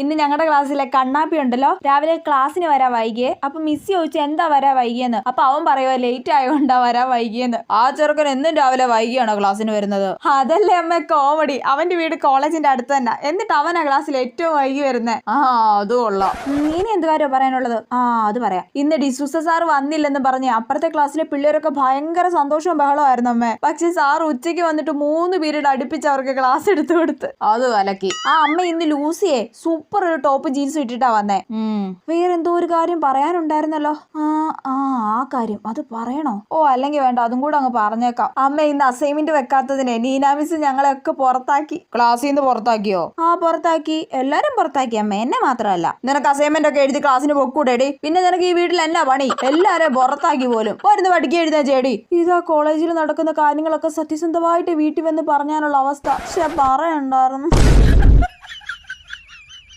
ഇന്ന് ഞങ്ങളുടെ ക്ലാസ്സിലെ കണ്ണാപ്പി ഉണ്ടല്ലോ രാവിലെ ക്ലാസ്സിന് വരാൻ വൈകിയേ. അപ്പൊ മിസ് ചോദിച്ചു എന്താ വരാൻ വൈകിയെന്ന്. അപ്പൊ അവൻ പറയുക ലേറ്റ് ആയതുകൊണ്ടാ വരാൻ വൈകിയെന്ന്. ആ ചെറുക്കൻ എന്നും രാവിലെ വൈകിയാണോ ക്ലാസ്സിന് വരുന്നത്? അതല്ലേ അമ്മ കോമഡി. അവന്റെ വീട് കോളേജിന്റെ അടുത്ത് തന്നെ, എന്നിട്ട് അവനാ ക്ലാസ്സിൽ ഏറ്റവും വൈകി വരുന്നേ. ആ അത് കൊള്ളാം. ഇനി എന്തുവാരോ പറയാനുള്ളത്? അത് പറയാം. ഇന്ന് ഡിസൂസ സാർ വന്നില്ലെന്ന് പറഞ്ഞ് അപ്പുറത്തെ ക്ലാസ്സിലെ പിള്ളേരൊക്കെ ഭയങ്കര സന്തോഷവും ബഹളമായിരുന്നു അമ്മേ. പക്ഷെ സാർ ഉച്ചയ്ക്ക് വന്നിട്ട് 3 പീരീഡ് അടുപ്പിച്ച് അവർക്ക് ക്ലാസ് എടുത്തു കൊടുത്ത്. അത് കലക്കി. അമ്മ ഇന്ന് ലൂസിയെ സൂപ്പർ ഒരു ടോപ്പ് ജീൻസ് ഇട്ടിട്ടാ വന്നേ. വേറെന്തോ ഒരു കാര്യം പറയാനുണ്ടായിരുന്നല്ലോ. ആ കാര്യം അത് പറയണോ? അല്ലെങ്കിൽ വേണ്ട, അതും കൂടെ അങ്ങ് പറഞ്ഞേക്കാം. അമ്മ ഇന്ന് അസൈൻമെന്റ് വെക്കാത്തതിനെ നീന മിസ് ഞങ്ങളെയൊക്കെ പുറത്താക്കി. ക്ലാസ്സിൽ നിന്ന് പുറത്താക്കിയോ? പുറത്താക്കി. എല്ലാരും പുറത്താക്കി അമ്മ, എന്നെ മാത്രമല്ല. നിനക്ക് അസൈൻമെന്റ് ഒക്കെ എഴുതി ക്ലാസ്സിന് പൊക്കൂടേടി. പിന്നെ നിനക്ക് ഈ വീട്ടിൽ എന്നാ പണി? എല്ലാരും പുറത്താക്കി പോലും. വരുന്ന് പഠിക്കുക എഴുതാ ചേടി. ഇതാ കോളേജിൽ നടക്കുന്ന കാര്യങ്ങളൊക്കെ സത്യസന്ധമായിട്ട് വീട്ടിൽ വന്ന് പറഞ്ഞാലുള്ള അവസ്ഥ. പക്ഷെ പറയണ്ടായിരുന്നു.